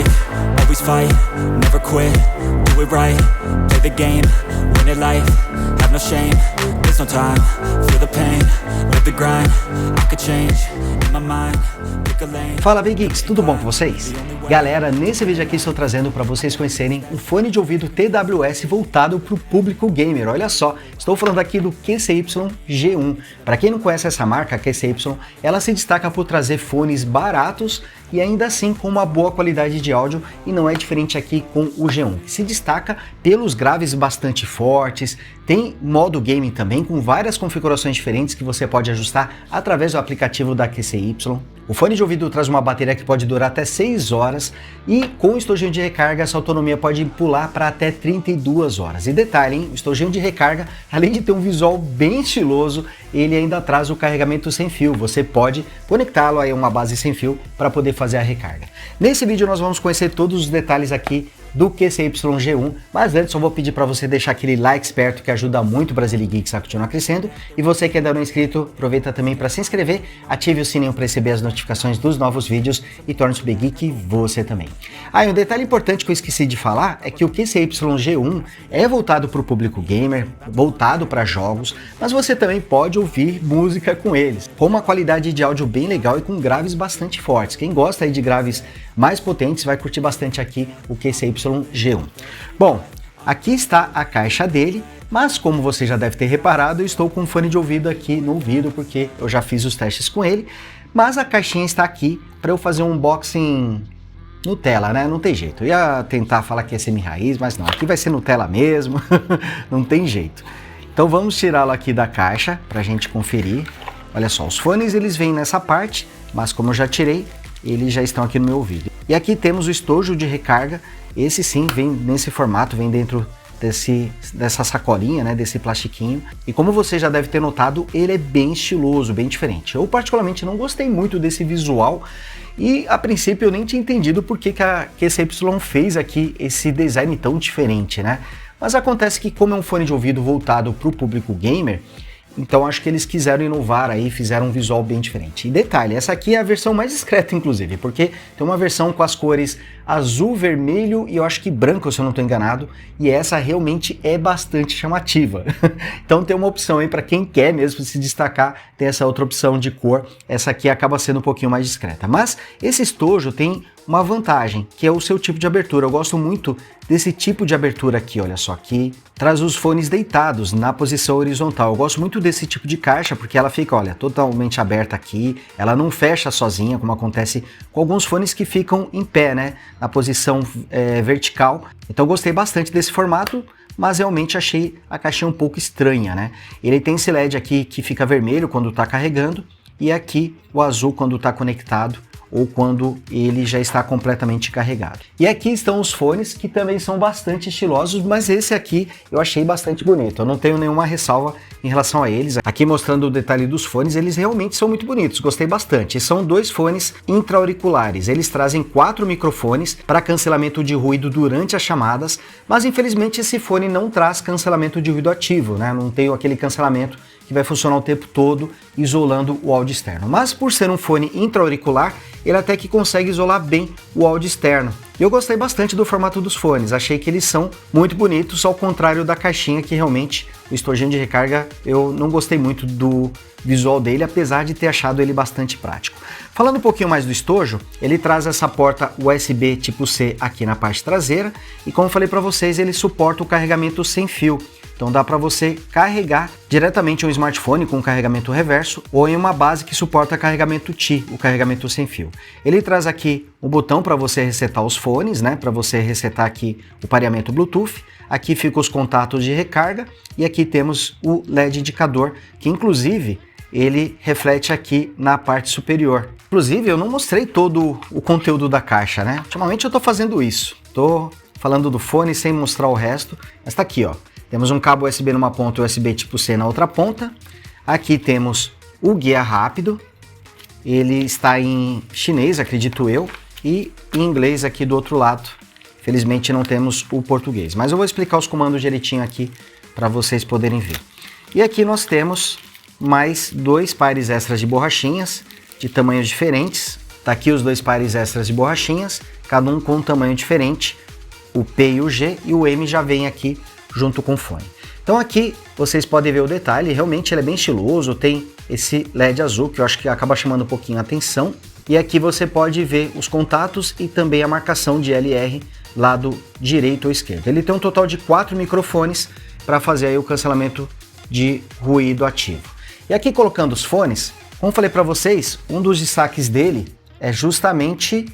brave, always fight, never quit, do it right, play the game, win it life, have no shame, there's no time, feel the pain, live the grind, I could change, in my mind, pick a lane. Fala Big Geeks, tudo bom com vocês? Galera, nesse vídeo aqui estou trazendo para vocês conhecerem um fone de ouvido TWS voltado para o público gamer. Olha só, estou falando aqui do QCY G1. Para quem não conhece essa marca, a QCY, ela se destaca por trazer fones baratos e ainda assim com uma boa qualidade de áudio, e não é diferente aqui com o G1, que se destaca pelos graves bastante fortes, tem modo gaming também com várias configurações diferentes que você pode ajustar através do aplicativo da QCY. O fone de ouvido traz uma bateria que pode durar até 6 horas e com o estojinho de recarga essa autonomia pode pular para até 32 horas. E detalhe, hein? O estojinho de recarga, além de ter um visual bem estiloso, ele ainda traz o carregamento sem fio. Você pode conectá-lo a uma base sem fio para poder fazer a recarga. Nesse vídeo nós vamos conhecer todos os detalhes aqui do QCY G1, mas antes eu vou pedir para você deixar aquele like esperto que ajuda muito o Brazilian Geeks a continuar crescendo, e você que ainda não é inscrito, aproveita também para se inscrever, ative o sininho para receber as notificações dos novos vídeos e torne-se o Big Geek você também. E um detalhe importante que eu esqueci de falar é que o QCY G1 é voltado para o público gamer, voltado para jogos, mas você também pode ouvir música com eles, com uma qualidade de áudio bem legal e com graves bastante fortes. Quem gosta aí de graves mais potentes vai curtir bastante aqui o QCY G1. Bom, aqui está a caixa dele, mas como você já deve ter reparado, eu estou com um fone de ouvido aqui no ouvido porque eu já fiz os testes com ele, mas a caixinha está aqui para eu fazer um unboxing Nutella, né? Não tem jeito. Eu ia tentar falar que é semi-raiz, mas não, aqui vai ser Nutella mesmo, não tem jeito. Então vamos tirá-lo aqui da caixa para a gente conferir. Olha só, os fones eles vêm nessa parte, mas como eu já tirei, eles já estão aqui no meu ouvido. E aqui temos o estojo de recarga, esse sim vem nesse formato, vem dentro dessa sacolinha, né, desse plastiquinho. E como você já deve ter notado, ele é bem estiloso, bem diferente. Eu particularmente não gostei muito desse visual e a princípio eu nem tinha entendido por que a QCY fez aqui esse design tão diferente, né? Mas acontece que como é um fone de ouvido voltado para o público gamer, então acho que eles quiseram inovar aí, fizeram um visual bem diferente. E detalhe, essa aqui é a versão mais discreta inclusive, porque tem uma versão com as cores azul, vermelho e eu acho que branco, se eu não estou enganado, e essa realmente é bastante chamativa. Então tem uma opção aí para quem quer mesmo se destacar, tem essa outra opção de cor, essa aqui acaba sendo um pouquinho mais discreta. Mas esse estojo tem uma vantagem, que é o seu tipo de abertura. Eu gosto muito desse tipo de abertura aqui, olha só, que traz os fones deitados na posição horizontal. Eu gosto muito desse tipo de caixa, porque ela fica, olha, totalmente aberta aqui, ela não fecha sozinha, como acontece com alguns fones que ficam em pé, né, na posição vertical. Então eu gostei bastante desse formato, mas realmente achei a caixinha um pouco estranha, né. Ele tem esse LED aqui que fica vermelho quando está carregando, e aqui o azul quando está conectado, ou quando ele já está completamente carregado. E aqui estão os fones, que também são bastante estilosos, mas esse aqui eu achei bastante bonito. Eu não tenho nenhuma ressalva em relação a eles. Aqui mostrando o detalhe dos fones, eles realmente são muito bonitos, gostei bastante. São dois fones intra-auriculares, eles trazem 4 microfones para cancelamento de ruído durante as chamadas, mas infelizmente esse fone não traz cancelamento de ruído ativo, né? Não tem aquele cancelamento que vai funcionar o tempo todo isolando o áudio externo. Mas por ser um fone intra-auricular, ele até que consegue isolar bem o áudio externo. E eu gostei bastante do formato dos fones, achei que eles são muito bonitos, ao contrário da caixinha, que realmente o estojinho de recarga eu não gostei muito do visual dele, apesar de ter achado ele bastante prático. Falando um pouquinho mais do estojo, ele traz essa porta USB tipo C aqui na parte traseira, e como eu falei para vocês, ele suporta o carregamento sem fio. Então dá para você carregar diretamente um smartphone com carregamento reverso ou em uma base que suporta carregamento Qi, o carregamento sem fio. Ele traz aqui um botão para você resetar os fones, né? Para você resetar aqui o pareamento Bluetooth. Aqui ficam os contatos de recarga e aqui temos o LED indicador, que inclusive ele reflete aqui na parte superior. Inclusive eu não mostrei todo o conteúdo da caixa, né? Ultimamente eu estou fazendo isso. Estou falando do fone sem mostrar o resto, mas tá aqui, ó. Temos um cabo USB numa ponta e USB tipo C na outra ponta. Aqui temos o guia rápido. Ele está em chinês, acredito eu, e em inglês aqui do outro lado. Felizmente não temos o português, mas eu vou explicar os comandos direitinho aqui para vocês poderem ver. E aqui nós temos mais 2 pares extras de borrachinhas de tamanhos diferentes. Tá aqui os 2 pares extras de borrachinhas, cada um com um tamanho diferente, o P e o G, e o M já vem aqui junto com o fone. Então aqui vocês podem ver o detalhe, realmente ele é bem estiloso, tem esse LED azul que eu acho que acaba chamando um pouquinho a atenção. E aqui você pode ver os contatos e também a marcação de LR lado direito ou esquerdo. Ele tem um total de 4 microfones para fazer aí o cancelamento de ruído ativo. E aqui colocando os fones, como falei para vocês, um dos destaques dele é justamente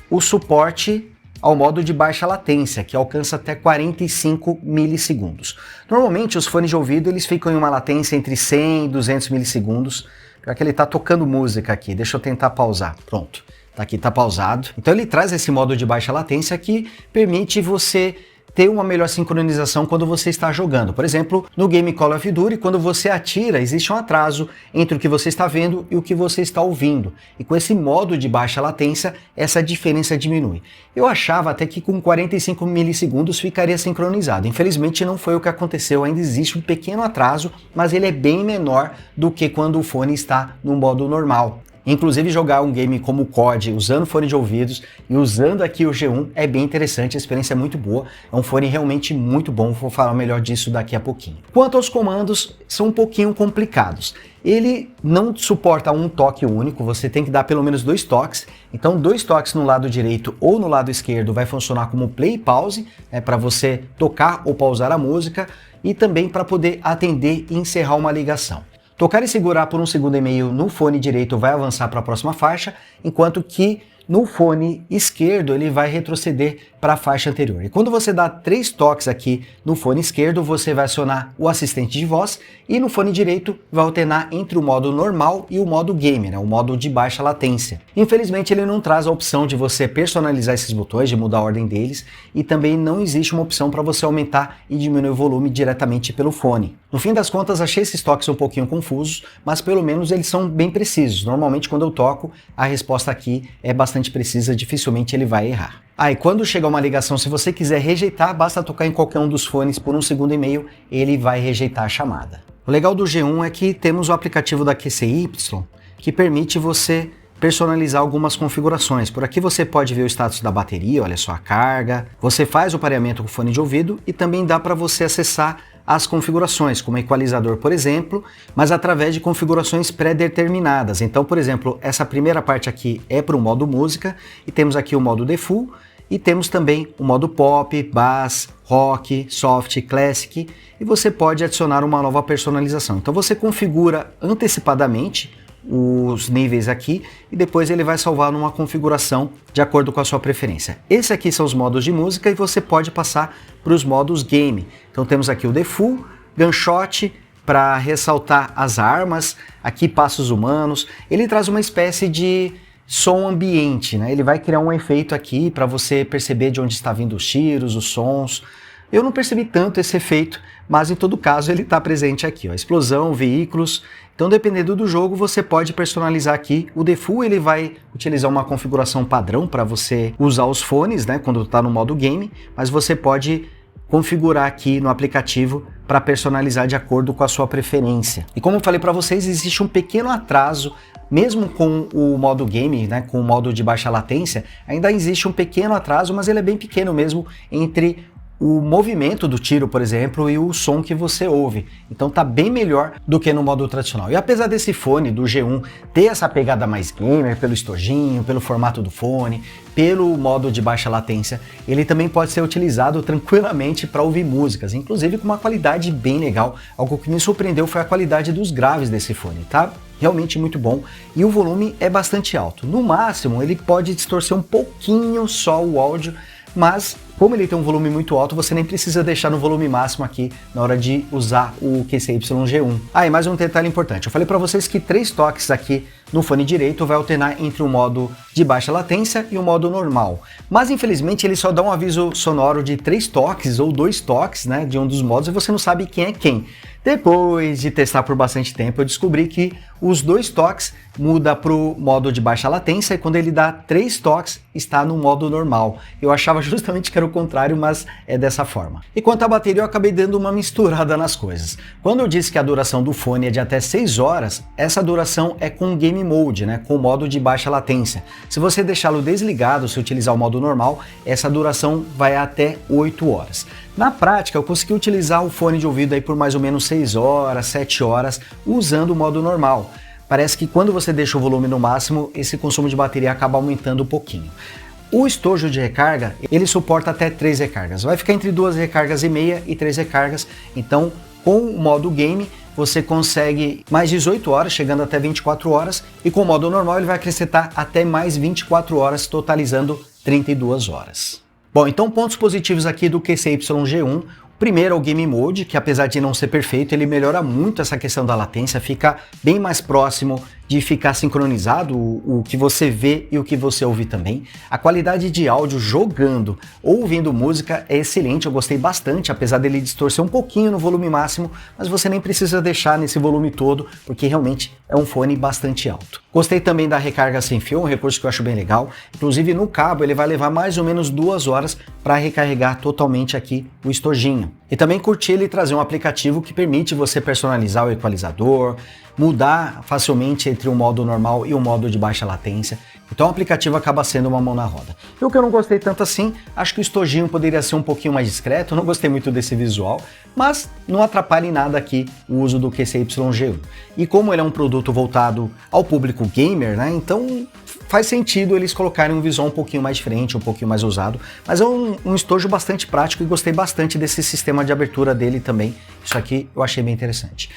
o suporte ao modo de baixa latência, que alcança até 45 milissegundos. Normalmente os fones de ouvido eles ficam em uma latência entre 100 e 200 milissegundos, já que ele está tocando música aqui. Deixa eu tentar pausar. Pronto, tá aqui, tá pausado. Então ele traz esse modo de baixa latência que permite você ter uma melhor sincronização quando você está jogando. Por exemplo, no game Call of Duty, quando você atira, existe um atraso entre o que você está vendo e o que você está ouvindo. E com esse modo de baixa latência, essa diferença diminui. Eu achava até que com 45 milissegundos ficaria sincronizado. Infelizmente não foi o que aconteceu, ainda existe um pequeno atraso, mas ele é bem menor do que quando o fone está no modo normal. Inclusive jogar um game como o COD usando fone de ouvidos e usando aqui o G1 é bem interessante, a experiência é muito boa, é um fone realmente muito bom, vou falar melhor disso daqui a pouquinho. Quanto aos comandos, são um pouquinho complicados. Ele não suporta um toque único, você tem que dar pelo menos 2 toques, então 2 toques no lado direito ou no lado esquerdo vai funcionar como play e pause, para você tocar ou pausar a música e também para poder atender e encerrar uma ligação. Tocar e segurar por 1,5 segundos no fone direito vai avançar para a próxima faixa, enquanto que no fone esquerdo ele vai retroceder para a faixa anterior. E quando você dá 3 toques aqui no fone esquerdo, você vai acionar o assistente de voz e no fone direito vai alternar entre o modo normal e o modo game, o modo de baixa latência. Infelizmente ele não traz a opção de você personalizar esses botões, de mudar a ordem deles, e também não existe uma opção para você aumentar e diminuir o volume diretamente pelo fone. No fim das contas, achei esses toques um pouquinho confusos, mas pelo menos eles são bem precisos. Normalmente quando eu toco, a resposta aqui é bastante precisa, dificilmente ele vai errar. E quando chegar uma ligação, se você quiser rejeitar, basta tocar em qualquer um dos fones por 1,5 segundos, ele vai rejeitar a chamada. O legal do G1 é que temos o aplicativo da QCY, que permite você personalizar algumas configurações. Por aqui você pode ver o status da bateria, olha só a carga, você faz o pareamento com o fone de ouvido e também dá para você acessar as configurações, como equalizador, por exemplo, mas através de configurações pré-determinadas. Então, por exemplo, essa primeira parte aqui é para o modo música e temos aqui o modo default e temos também o modo pop, bass, rock, soft, classic e você pode adicionar uma nova personalização. Então você configura antecipadamente os níveis aqui e depois ele vai salvar numa configuração de acordo com a sua preferência. Esse aqui são os modos de música e você pode passar para os modos game. Então temos aqui o default, gunshot para ressaltar as armas, aqui passos humanos. Ele traz uma espécie de som ambiente, Ele vai criar um efeito aqui para você perceber de onde está vindo os tiros, os sons. Eu não percebi tanto esse efeito, mas em todo caso ele está presente aqui, explosão, veículos. Então dependendo do jogo você pode personalizar aqui. O default ele vai utilizar uma configuração padrão para você usar os fones, quando está no modo game, mas você pode configurar aqui no aplicativo para personalizar de acordo com a sua preferência. E como eu falei para vocês, existe um pequeno atraso, mesmo com o modo game, com o modo de baixa latência, ainda existe um pequeno atraso, mas ele é bem pequeno mesmo entre o movimento do tiro, por exemplo, e o som que você ouve. Então tá bem melhor do que no modo tradicional. E apesar desse fone do G1 ter essa pegada mais gamer, pelo estojinho, pelo formato do fone, pelo modo de baixa latência, ele também pode ser utilizado tranquilamente para ouvir músicas, inclusive com uma qualidade bem legal. Algo que me surpreendeu foi a qualidade dos graves desse fone, tá? Realmente muito bom e o volume é bastante alto. No máximo ele pode distorcer um pouquinho só o áudio, mas como ele tem um volume muito alto, você nem precisa deixar no volume máximo aqui na hora de usar o QCY G1. E mais um detalhe importante, eu falei para vocês que 3 toques aqui no fone direito vai alternar entre o modo de baixa latência e o modo normal. Mas infelizmente ele só dá um aviso sonoro de 3 toques ou 2 toques, de um dos modos e você não sabe quem é quem. Depois de testar por bastante tempo, eu descobri que os 2 toques muda para o modo de baixa latência e quando ele dá 3 toques está no modo normal. Eu achava justamente que era o contrário, mas é dessa forma. E quanto à bateria, eu acabei dando uma misturada nas coisas. Quando eu disse que a duração do fone é de até 6 horas, essa duração é com game Game Mode, né, com o modo de baixa latência. Se você deixá-lo desligado, se utilizar o modo normal, essa duração vai até 8 horas. Na prática, eu consegui utilizar o fone de ouvido aí por mais ou menos 6 horas, 7 horas, usando o modo normal. Parece que quando você deixa o volume no máximo, esse consumo de bateria acaba aumentando um pouquinho. O estojo de recarga, ele suporta até 3 recargas. Vai ficar entre 2 recargas e meia e 3 recargas. Então, com o modo game, você consegue mais 18 horas, chegando até 24 horas. E com o modo normal, ele vai acrescentar até mais 24 horas, totalizando 32 horas. Bom, então pontos positivos aqui do QCY G1. Primeiro é o Game Mode, que apesar de não ser perfeito, ele melhora muito essa questão da latência, fica bem mais próximo de ficar sincronizado o que você vê e o que você ouve também. A qualidade de áudio jogando ou ouvindo música é excelente, eu gostei bastante, apesar dele distorcer um pouquinho no volume máximo, mas você nem precisa deixar nesse volume todo, porque realmente é um fone bastante alto. Gostei também da recarga sem fio, um recurso que eu acho bem legal. Inclusive no cabo ele vai levar mais ou menos 2 horas para recarregar totalmente aqui o estojinho. E também curti ele trazer um aplicativo que permite você personalizar o equalizador, mudar facilmente entre o modo normal e o modo de baixa latência. Então o aplicativo acaba sendo uma mão na roda. E o que eu não gostei tanto assim, acho que o estojinho poderia ser um pouquinho mais discreto, não gostei muito desse visual, mas não atrapalha em nada aqui o uso do QCY G1. E como ele é um produto voltado ao público gamer, né, então faz sentido eles colocarem um visual um pouquinho mais diferente, um pouquinho mais ousado, mas é um estojo bastante prático e gostei bastante desse sistema de abertura dele também. Isso aqui eu achei bem interessante.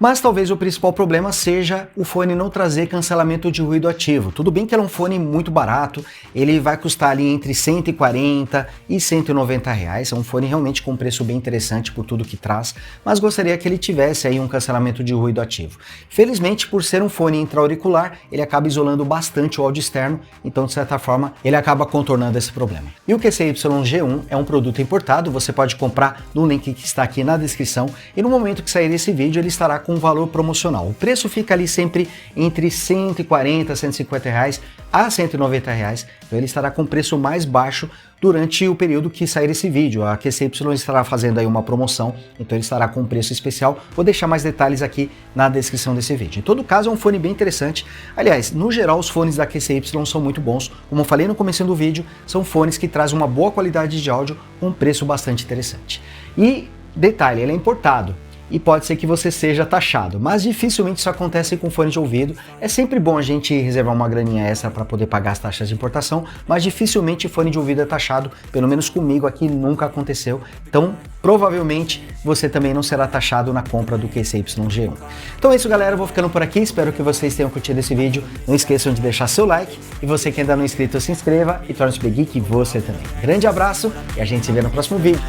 Mas talvez o principal problema seja o fone não trazer cancelamento de ruído ativo. Tudo bem que ele é um fone muito barato, ele vai custar ali entre 140 e 190 reais, é um fone realmente com um preço bem interessante por tudo que traz, mas gostaria que ele tivesse aí um cancelamento de ruído ativo. Felizmente, por ser um fone intra-auricular, ele acaba isolando bastante o áudio externo, então de certa forma ele acaba contornando esse problema. E o QCY G1 é um produto importado, você pode comprar no link que está aqui na descrição, e no momento que sair esse vídeo ele estará com valor promocional. O preço fica ali sempre entre 140, 150 reais a 190 reais, então ele estará com preço mais baixo durante o período que sair esse vídeo. A QCY estará fazendo aí uma promoção, então ele estará com um preço especial. Vou deixar mais detalhes aqui na descrição desse vídeo. Em todo caso, é um fone bem interessante. Aliás, no geral, os fones da QCY são muito bons. Como eu falei no começo do vídeo, são fones que trazem uma boa qualidade de áudio com um preço bastante interessante. E detalhe, ele é importado. E pode ser que você seja taxado, mas dificilmente isso acontece com fone de ouvido. É sempre bom a gente reservar uma graninha extra para poder pagar as taxas de importação, mas dificilmente fone de ouvido é taxado, pelo menos comigo aqui nunca aconteceu. Então, provavelmente você também não será taxado na compra do QCY G1. Então é isso, galera, eu vou ficando por aqui, espero que vocês tenham curtido esse vídeo. Não esqueçam de deixar seu like e você que ainda não é inscrito, se inscreva e torne-se Big Geek você também. Grande abraço e a gente se vê no próximo vídeo.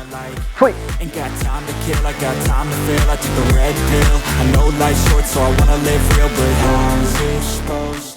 Fui! I took the red pill. I know life's short, so I wanna live real, but how's it supposed